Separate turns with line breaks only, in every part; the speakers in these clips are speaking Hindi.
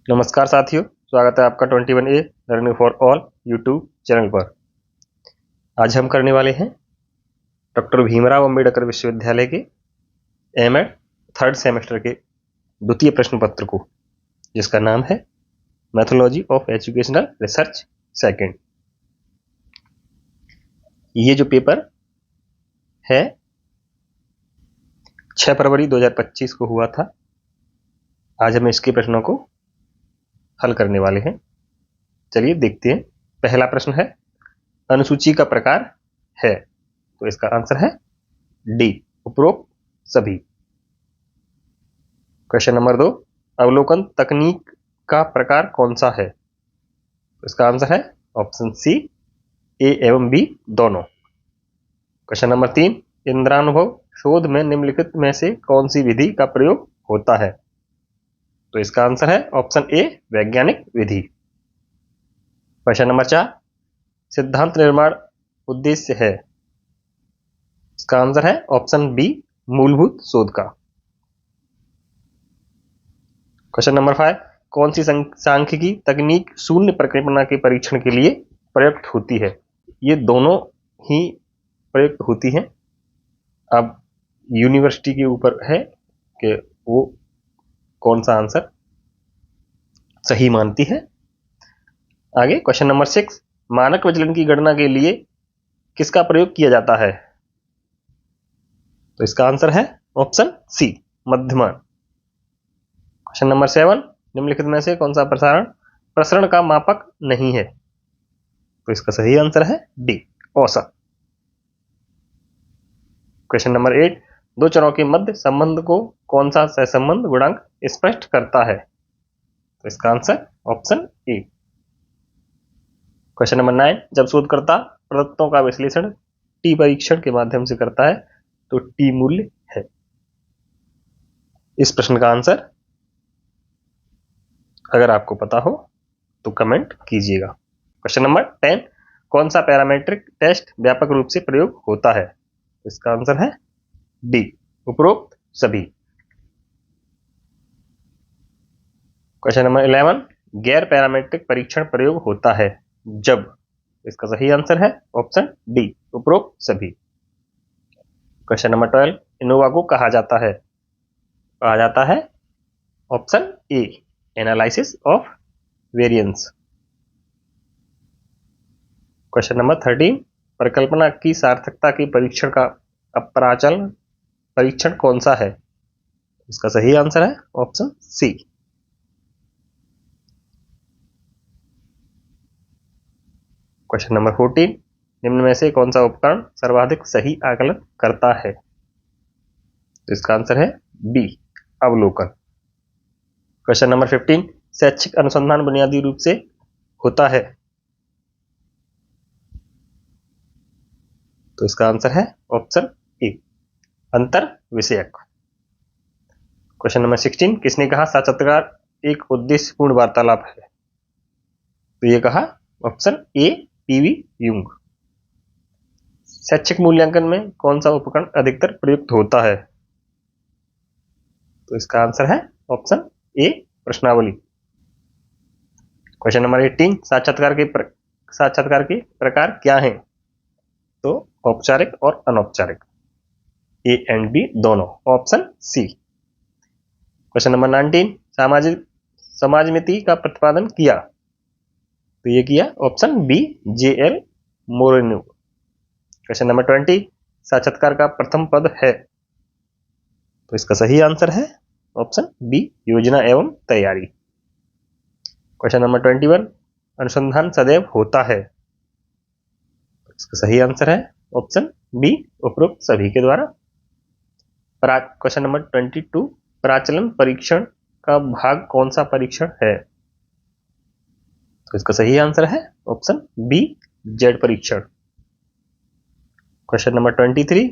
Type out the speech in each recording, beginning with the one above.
नमस्कार साथियों, स्वागत है आपका 21A learning for all YouTube channel पर। आज हम करने वाले हैं डॉक्टर भीमराव अंबेडकर विश्वविद्यालय के एमएड थर्ड सेमेस्टर के द्वितीय प्रश्न पत्र को, जिसका नाम है methodology of educational research second. ये जो पेपर है 6 फरवरी 2025 को हुआ था। आज हम इसके प्रश्नों को हल करने वाले हैं। चलिए देखते हैं। पहला प्रश्न है, अनुसूची का प्रकार है, तो इसका आंसर है डी, उपरोक्त सभी। क्वेश्चन नंबर 2, अवलोकन तकनीक का प्रकार कौन सा है, तो इसका आंसर है ऑप्शन सी, ए एवं बी दोनों। क्वेश्चन नंबर 3, इंद्रानुभव शोध में निम्नलिखित में से कौन सी विधि का प्रयोग होता है, तो इसका आंसर है ऑप्शन ए, वैज्ञानिक विधि। क्वेश्चन नंबर 4, सिद्धांत निर्माण उद्देश्य है, इसका आंसर है ऑप्शन बी, मूलभूत शोध का। क्वेश्चन नंबर 5, कौन सी सांख्यिकी तकनीक शून्य परिकल्पना के परीक्षण के लिए प्रयुक्त होती है। ये दोनों ही प्रयुक्त होती हैं। अब यूनिवर्सिटी के ऊपर है कि वो कौन सा आंसर सही मानती है। आगे क्वेश्चन नंबर 6, मानक विचलन की गणना के लिए किसका प्रयोग किया जाता है, तो इसका आंसर है ऑप्शन सी, मध्यमान। क्वेश्चन नंबर 7, निम्नलिखित में से कौन सा प्रसरण का मापक नहीं है, तो इसका सही आंसर है डी, औसत। क्वेश्चन नंबर 8, दो चरों के मध्य संबंध को कौन सा सहसंबंध गुणांक स्पष्ट करता है, तो इसका answer option A. Question number 9, जब शोधकर्ता प्रदत्तों का विश्लेषण टी परीक्षण के माध्यम से करता है तो टी मूल्य है। इस प्रश्न का आंसर अगर आपको पता हो तो कमेंट कीजिएगा। क्वेश्चन नंबर 10, कौन सा पैरामीट्रिक टेस्ट व्यापक रूप से प्रयोग होता है, इसका आंसर है डी, उपरोक्त सभी। क्वेश्चन नंबर 11, गैर पैरामीट्रिक परीक्षण प्रयोग होता है जब, इसका सही आंसर है ऑप्शन डी, उपरोक्त सभी। क्वेश्चन नंबर 12, इनोवा को कहा जाता है option A, analysis of variance. Question number 13, परिकल्पना की सार्थकता के परीक्षण का अपराचल परीक्षण कौन सा है, इसका सही आंसर है ऑप्शन सी। क्वेश्चन नंबर 14, निम्न में से कौन सा उपकरण सर्वाधिक सही आकलन करता है, तो इसका आंसर है बी, अवलोकन। क्वेश्चन नंबर 15, शैक्षिक अनुसंधान बुनियादी रूप से होता है, तो इसका आंसर है ऑप्शन ए, अंतर विषयक। क्वेश्चन नंबर 16, किसने कहा साक्षात्कार एक उद्देश्यपूर्ण वार्तालाप है, तो ये कहा ऑप्शन ए, पीवी युंग। शैक्षिक मूल्यांकन में कौन सा उपकरण अधिकतर प्रयुक्त होता है, तो इसका आंसर है ऑप्शन ए, प्रश्नावली। क्वेश्चन नंबर 18, साक्षात्कार के प्रकार क्या हैं, तो औपचारिक और अनौपचारिक, ए एंड बी दोनों, ऑप्शन सी। क्वेश्चन नंबर 19, समाजमिति का प्रतिपादन किया, तो ये किया option B, J L. Moreno. Question number 20, साक्षात्कार का प्रथम पद है, तो इसका सही आंसर है ऑप्शन बी, योजना एवं तैयारी। क्वेश्चन नंबर 21, अनुसंधान सदैव होता है, तो इसका सही आंसर है ऑप्शन बी, उपरोक्त सभी के द्वारा। क्वेश्चन नंबर 22, प्राचलन परीक्षण का भाग कौन सा परीक्षण है, तो इसका सही आंसर है ऑप्शन बी, जेड परीक्षण। Question number 23,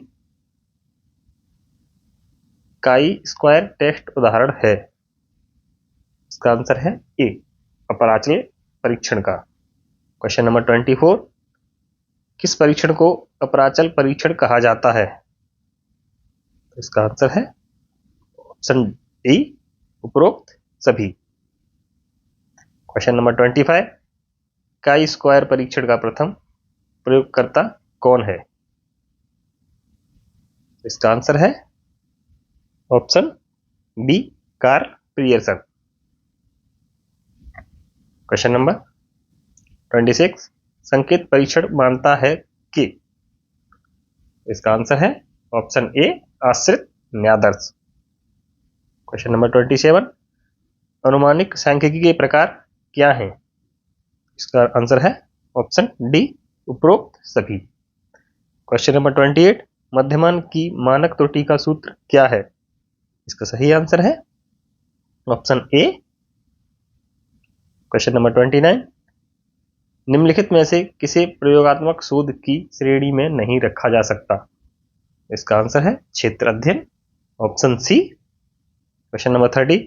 chi square test उदाहरण है, इसका आंसर है ए, अपराचल परीक्षण का। क्वेश्चन नंबर 24, किस परीक्षण को अपराचल परीक्षण कहा जाता है, तो इसका आंसर है ऑप्शन डी, उपरोक्त सभी। क्वेश्चन नंबर 25, काई स्क्वायर परीक्षण का प्रथम प्रयोगकर्ता कौन है? इसका आंसर है option B, Karl Pearson. Question number 26, संकेत परीक्षण मानता है कि? इसका आंसर है ऑप्शन ए, आश्रित न्यायाधीश। क्वेश्चन नंबर 27, अनुमानिक सांख्यिकी के प्रकार क्या हैं? इसका आंसर है ऑप्शन डी, उपरोक्त सभी। क्वेश्चन नंबर 28, मध्यमान की मानक त्रुटि का सूत्र क्या है? इसका सही आंसर है ऑप्शन ए। क्वेश्चन नंबर 29, निम्नलिखित में से किसे प्रयोगात्मक शोध की श्रेणी में नहीं रखा जा सकता? इसका आंसर है क्षेत्र अध्ययन, ऑप्शन सी। क्वेश्चन नंबर 30,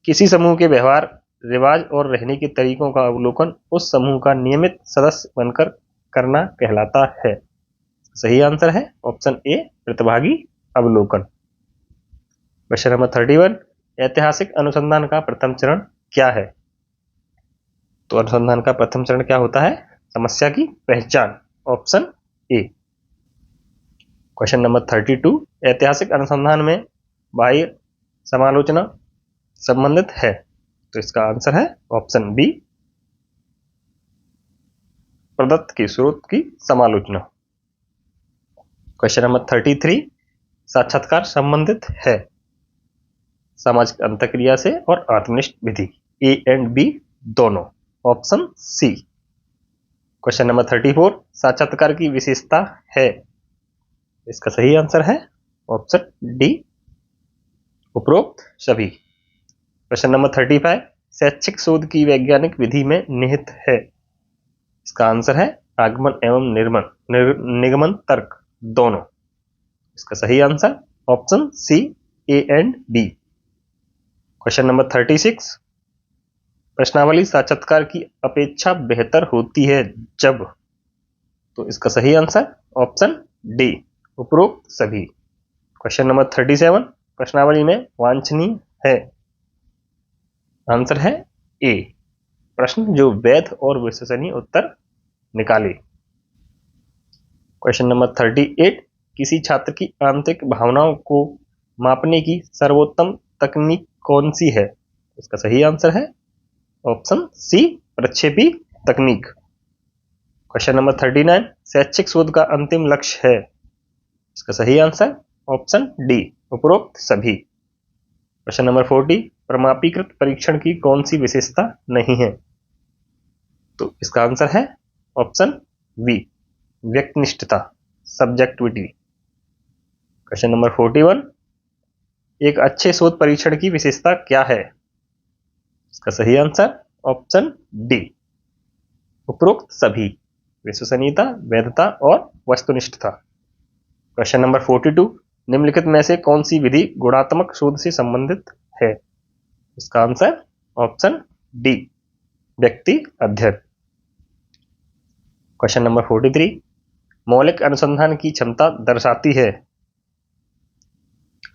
किसी समूह के व्यवहार, रिवाज और रहने के तरीकों का अवलोकन उस समूह का नियमित सदस्य बनकर करना कहलाता है। सही आंसर है ऑप्शन ए, प्रतिभागी अवलोकन। क्वेश्चन नंबर 31, ऐतिहासिक अनुसंधान का प्रथम चरण क्या है? तो अनुसंधान का प्रथम चरण क्या होता है? समस्या की पहचान, ऑप्शन ए। क्वेश्चन नंबर 32, ऐतिहासिक अनुसंधान में बाह्य समालोचना संबंधित है? तो इसका आंसर है ऑप्शन बी, प्रदत्त के स्रोत की समालोचना। क्वेश्चन नंबर 33, साक्षात्कार संबंधित है सामाजिक अंतःक्रिया से और आत्मनिष्ठ विधि, ए एंड बी दोनों, ऑप्शन सी। क्वेश्चन नंबर 34, साक्षात्कार की विशेषता है? इसका सही आंसर है ऑप्शन डी, उपरोक्त सभी। क्वेश्चन नंबर 35, शैक्षिक शोध की वैज्ञानिक विधि में निहित है? इसका आंसर है आगमन एवं निगमन तर्क दोनों। इसका सही answer option C, A and B. Question number 36, प्रश्नावली साक्षात्कार की अपेक्षा बेहतर होती है जब? तो इसका सही आंसर ऑप्शन डी, उपरोक्त सभी। क्वेश्चन नंबर 37, प्रश्नावली में वांछनीय है? आंसर है ए, प्रश्न जो वैध और विश्वसनीय उत्तर निकाले। क्वेश्चन नंबर 38, किसी छात्र की आंतरिक भावनाओं को मापने की सर्वोत्तम तकनीक कौन सी है? इसका सही आंसर है ऑप्शन सी, प्रक्षेपी तकनीक। क्वेश्चन नंबर 39, शैक्षिक शोध का अंतिम लक्ष्य है? इसका सही आंसर ऑप्शन डी, उपरोक्त सभी। क्वेश्चन नंबर 40, प्रमापीकृत परीक्षण की कौन सी विशेषता नहीं है? तो इसका आंसर है ऑप्शन बी, व्यक्तिनिष्ठता, सब्जेक्टिविटी। क्वेश्चन नंबर 41, एक अच्छे शोध परीक्षण की विशेषता क्या है? इसका सही आंसर ऑप्शन डी, उपरोक्त सभी, विश्वसनीयता, वैधता और वस्तुनिष्ठता। क्वेश्चन नंबर 42, निम्नलिखित में से कौन सी विधि गुणात्मक शोध से संबंधित है? इसका आंसर ऑप्शन डी, व्यक्ति अध्ययन। क्वेश्चन नंबर 43, मौलिक अनुसंधान की क्षमता दर्शाती है?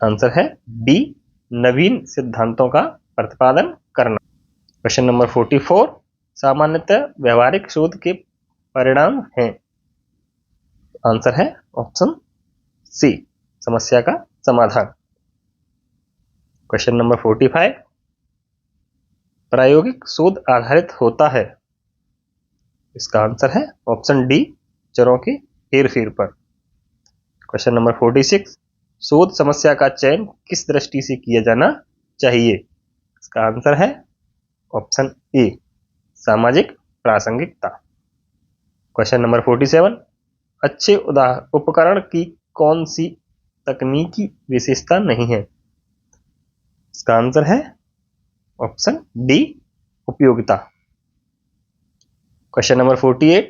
आंसर है बी, नवीन सिद्धांतों का प्रतिपादन करना। क्वेश्चन नंबर 44, सामान्यतः व्यवहारिक शोध के परिणाम हैं? आंसर है ऑप्शन सी, समस्या का समाधान। क्वेश्चन नंबर 45, प्रायोगिक शोध आधारित होता है? इसका आंसर है ऑप्शन डी, चरों के हेरफेर पर। क्वेश्चन नंबर 46, शोध समस्या का चयन किस दृष्टि से किया जाना चाहिए? इसका आंसर है ऑप्शन ए, सामाजिक प्रासंगिकता। क्वेश्चन नंबर 47, अच्छे उपकरण की कौन सी तकनीकी विशेषता नहीं है? इसका आंसर है ऑप्शन डी, उपयोगिता। क्वेश्चन नंबर 48,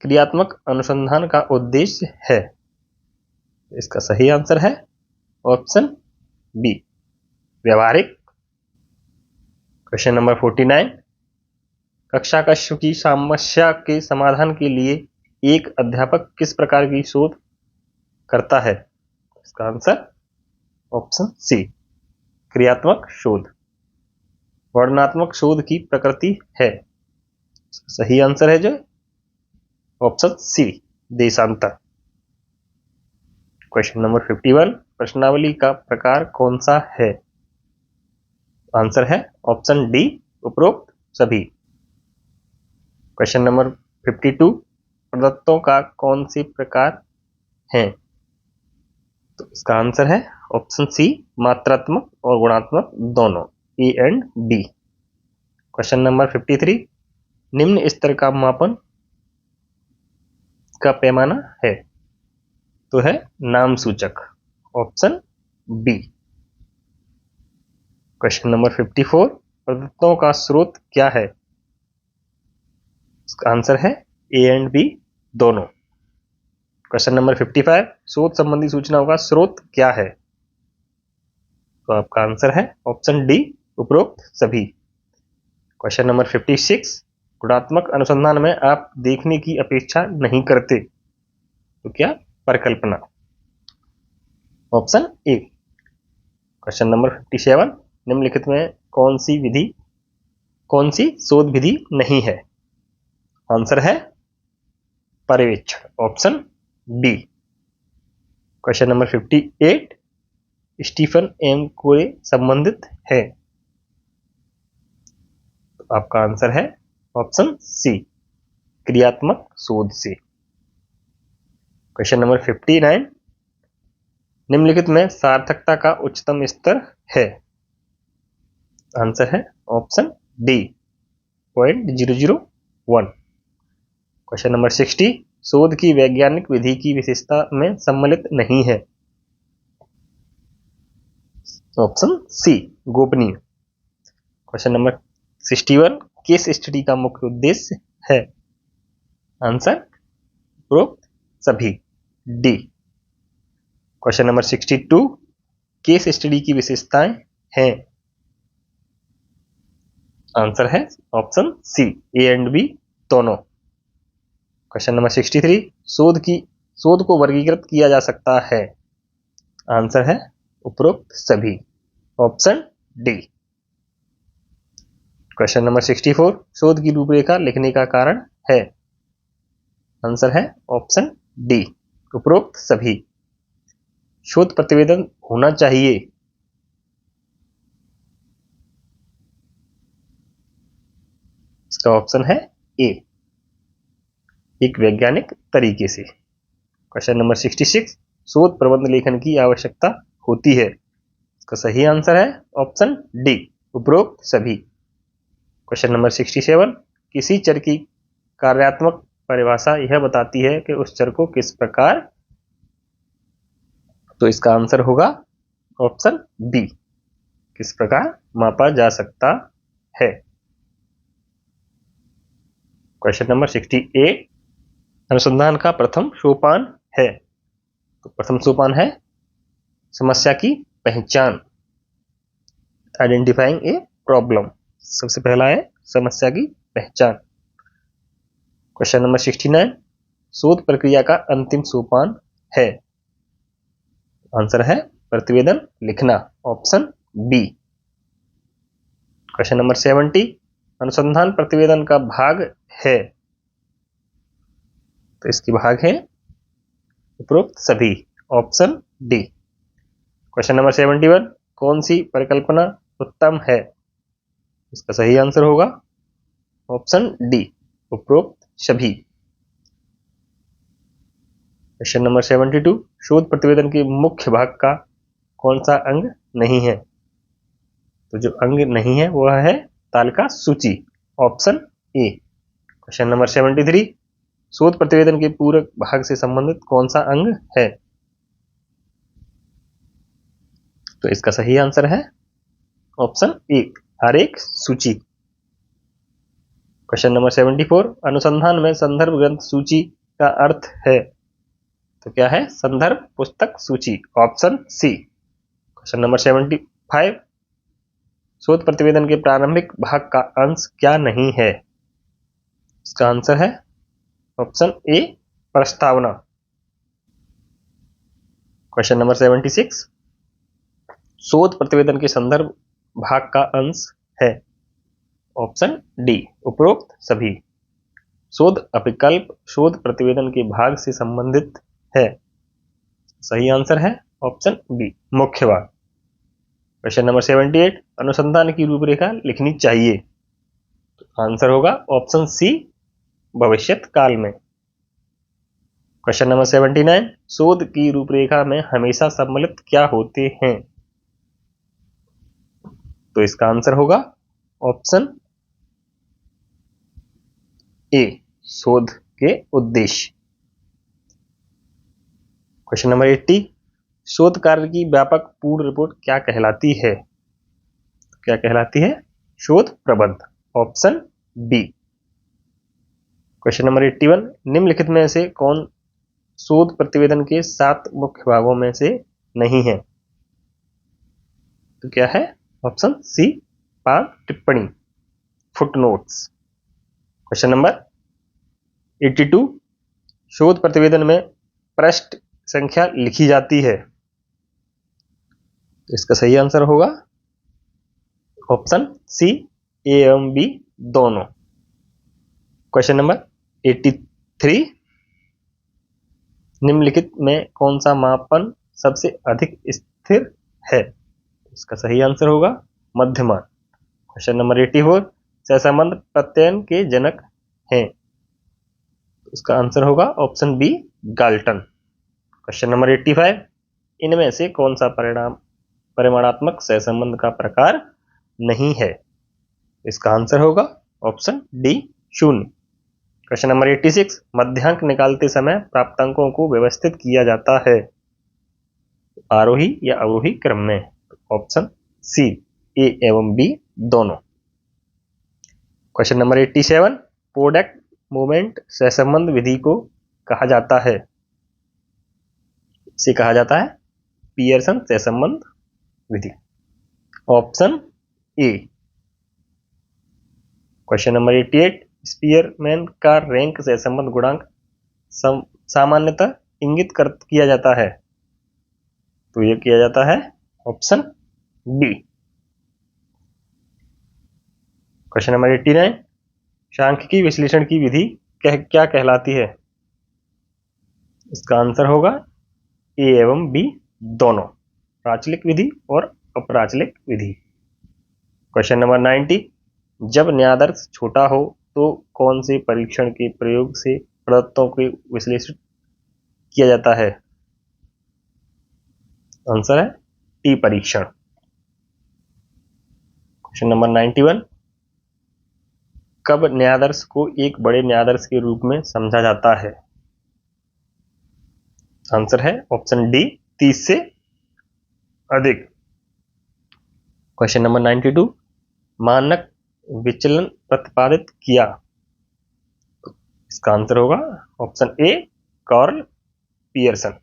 क्रियात्मक अनुसंधान का उद्देश्य है? इसका सही आंसर है ऑप्शन बी, व्यवहारिक। क्वेश्चन नंबर 49, कक्षा कक्ष की समस्या के समाधान के लिए एक अध्यापक किस प्रकार की शोध करता है? इसका आंसर ऑप्शन सी, क्रियात्मक शोध। वर्णनात्मक शोध की प्रकृति है? सही आंसर है जो ऑप्शन सी, देशांतर। क्वेश्चन नंबर 51, प्रश्नावली का प्रकार कौन सा है? आंसर है ऑप्शन डी, उपरोक्त सभी। क्वेश्चन नंबर 52, प्रदत्तों का कौन से प्रकार हैं? तो इसका आंसर है ऑप्शन सी, मात्रात्मक और गुणात्मक दोनों, A and B. Question number 53, निम्न स्तर का मापन का पैमाना है? तो है नाम सूचक, ऑप्शन बी। क्वेश्चन नंबर 54, प्रदत्तों का स्रोत क्या है? इसका आंसर है ए एंड बी दोनों। क्वेश्चन नंबर 55, शोध संबंधी सूचनाओं का स्रोत क्या है? तो आपका आंसर है ऑप्शन डी, उपरोक्त सभी। क्वेश्चन नंबर 56, गुणात्मक अनुसंधान में आप देखने की अपेक्षा नहीं करते, तो क्या? परिकल्पना, ऑप्शन ए। क्वेश्चन नंबर 57, निम्नलिखित में कौन सी शोध विधि नहीं है? आंसर है पर्यवेक्षण, option B. Question number 58, Stephen M Corey संबंधित है? तो आपका आंसर है ऑप्शन सी, क्रियात्मक शोध से। क्वेश्चन नंबर 59, निम्नलिखित में सार्थकता का उच्चतम स्तर है? आंसर है ऑप्शन डी, 0.001। क्वेश्चन नंबर 60, शोध की वैज्ञानिक विधि की विशेषता में सम्मिलित नहीं है? ऑप्शन सी, गोपनीय। क्वेश्चन नंबर 61, केस स्टडी का मुख्य उद्देश्य है? आंसर उपरोक्त सभी, D. Question number 62, case study की विशेषताएं हैं? आंसर है option C, A and B दोनों। क्वेश्चन नंबर 63, शोध को वर्गीकृत किया जा सकता है? आंसर है उपरोक्त सभी, ऑप्शन डी। क्वेश्चन नंबर 64, शोध की रूपरेखा लिखने का कारण है? आंसर है ऑप्शन डी, उपरोक्त सभी। शोध प्रतिवेदन होना चाहिए? इसका ऑप्शन है ए, एक वैज्ञानिक तरीके से। क्वेश्चन नंबर 66, शोध प्रबंध लेखन की आवश्यकता होती है? इसका सही आंसर है ऑप्शन डी, उपरोक्त सभी। क्वेश्चन नंबर 67, किसी चर की कार्यात्मक परिभाषा यह बताती है कि उस चर को किस प्रकार, तो इसका आंसर होगा ऑप्शन बी, किस प्रकार मापा जा सकता है। क्वेश्चन नंबर 68, अनुसंधान का प्रथम सोपान है? तो प्रथम सोपान है समस्या की पहचान, आइडेंटिफाइंग ए प्रॉब्लम। सबसे पहला है समस्या की पहचान। क्वेश्चन नंबर 69, शोध प्रक्रिया का अंतिम सोपान है? आंसर है प्रतिवेदन लिखना, ऑप्शन बी। क्वेश्चन नंबर 70, अनुसंधान प्रतिवेदन का भाग है? तो इसकी भाग है उपरोक्त सभी, ऑप्शन डी। क्वेश्चन नंबर 71, कौन सी परिकल्पना उत्तम है? इसका सही आंसर होगा ऑप्शन डी, उपरोक्त सभी। क्वेश्चन नंबर 72, शोध प्रतिवेदन के मुख्य भाग का कौन सा अंग नहीं है? तो जो अंग नहीं है वह है तालिका सूची, ऑप्शन ए। क्वेश्चन नंबर 73, शोध प्रतिवेदन के पूरक भाग से संबंधित कौन सा अंग है? तो इसका सही आंसर है ऑप्शन ए, आरेख सूची। क्वेश्चन नंबर 74, अनुसंधान में संदर्भ ग्रंथ सूची का अर्थ है? तो क्या है? संदर्भ पुस्तक सूची, ऑप्शन सी। क्वेश्चन नंबर 75, शोध प्रतिवेदन के प्रारंभिक भाग का अंश क्या नहीं है? इसका आंसर है ऑप्शन ए, प्रस्तावना। क्वेश्चन नंबर 76, शोध प्रतिवेदन के संदर्भ भाग का अंश है? ऑप्शन डी उपरोक्त सभी। शोध अभिकल्प शोध प्रतिवेदन के भाग से संबंधित है। सही आंसर है ऑप्शन बी मुख्य भाग। क्वेश्चन नंबर 78 अनुसंधान की रूपरेखा लिखनी चाहिए। तो आंसर होगा ऑप्शन सी भविष्यत काल में। क्वेश्चन नंबर 79 शोध की रूपरेखा में हमेशा सम्मिलित क्या होते हैं। तो इसका आंसर होगा ऑप्शन ए शोध के उद्देश्य। क्वेश्चन नंबर 80 शोध कार्य की व्यापक पूर्ण रिपोर्ट क्या कहलाती है। क्या कहलाती है शोध प्रबंध। Option B. क्वेश्चन नंबर 81 निम्नलिखित में से कौन शोध प्रतिवेदन के 7 मुख्य भागों में से नहीं है। तो क्या है ऑप्शन सी पाद टिप्पणी फुटनोट्स। क्वेश्चन नंबर 82 शोध प्रतिवेदन में पृष्ठ संख्या लिखी जाती है। तो इसका सही आंसर होगा ऑप्शन सी ए एवं बी दोनों। क्वेश्चन नंबर 83 निम्नलिखित में कौन सा मापन सबसे अधिक स्थिर है। इसका सही आंसर होगा मध्यमान। क्वेश्चन नंबर 84 सहसंबंध प्रत्ययन के जनक हैं। इसका आंसर होगा option B Galton. Question number 85 इनमें से कौन सा परिमाणात्मक सहसंबंध का प्रकार नहीं है। इसका आंसर होगा ऑप्शन डी शून्य। क्वेश्चन नंबर 86 मध्यांक निकालते समय प्राप्तांकों को व्यवस्थित किया जाता है आरोही या अवरोही क्रम में। ऑप्शन सी ए एवं बी दोनों। क्वेश्चन नंबर 87 प्रोडक्ट मूवमेंट सहसंबंध विधि को कहा जाता है। इसे कहा जाता है पियर्सन सहसंबंध विधि। Option A. Question number 88 Spearman का रैंक सहसंबंध गुणांक सामान्यतः इंगित किया जाता है। तो यह किया जाता है ऑप्शन बी। क्वेश्चन नंबर 89 सांख्यिकी विश्लेषण की विधि क्या कहलाती है। इसका आंसर होगा ए एवं बी दोनों प्राचलिक विधि और अप्राचलिक विधि। क्वेश्चन नंबर 90 जब न्यायादर्श छोटा हो तो कौन से परीक्षण के प्रयोग से प्रदत्तों को विश्लेषित किया जाता है। आंसर है टी परीक्षण। क्वेश्चन नंबर 91 कब न्यायादर्श को एक बड़े न्यायादर्श के रूप में समझा जाता है। आंसर है ऑप्शन डी 30 से अधिक। क्वेश्चन नंबर 92 मानक विचलन प्रतिपादित किया। इसका आंसर होगा option A Karl Pearson.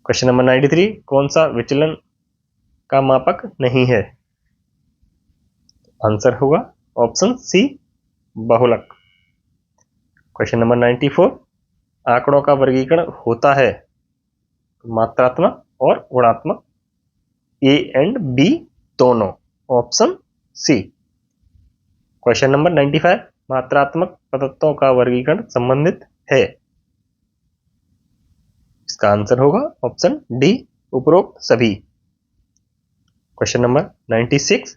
Question number 93 कौन सा विचलन का मापक नहीं है। आंसर होगा ऑप्शन सी बहुलक। क्वेश्चन नंबर 94 आंकड़ों का वर्गीकरण होता है मात्रात्मक और गुणात्मक ए एंड बी दोनों। Option C. क्वेश्चन नंबर 95 मात्रात्मक पदार्थों का वर्गीकरण संबंधित है। इसका आंसर होगा ऑप्शन डी उपरोक्त सभी। क्वेश्चन नंबर 96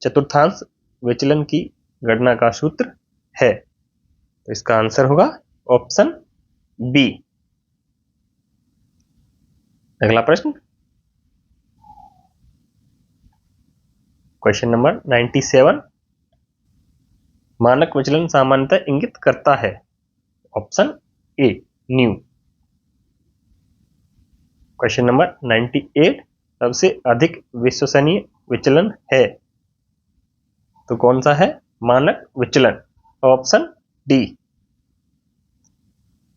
चतुर्थांश विचलन की गणना का सूत्र है। तो इसका आंसर होगा ऑप्शन बी। अगला प्रश्न क्वेश्चन नंबर 97 मानक विचलन सामान्यतः इंगित करता है। Option a new. Question number 98 सबसे अधिक विश्वसनीय विचलन है। तो कौन सा है मानक विचलन। Option D.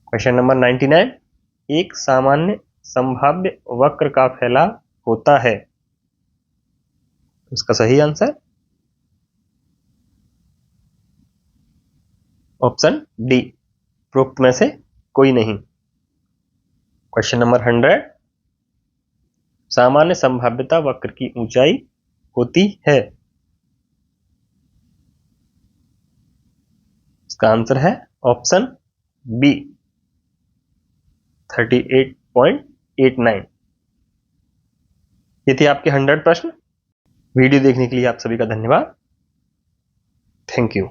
क्वेश्चन नंबर 99 एक सामान्य संभाव्य वक्र का फैलाव होता है। इसका सही आंसर ऑप्शन डी उपरोक्त में से कोई नहीं। क्वेश्चन नंबर 100 सामान्य संभाव्यता वक्र की ऊंचाई होती है। इसका आंसर है ऑप्शन बी 38.89। ये थे आपके 100 प्रश्न। वीडियो देखने के लिए आप सभी का धन्यवाद। Thank you.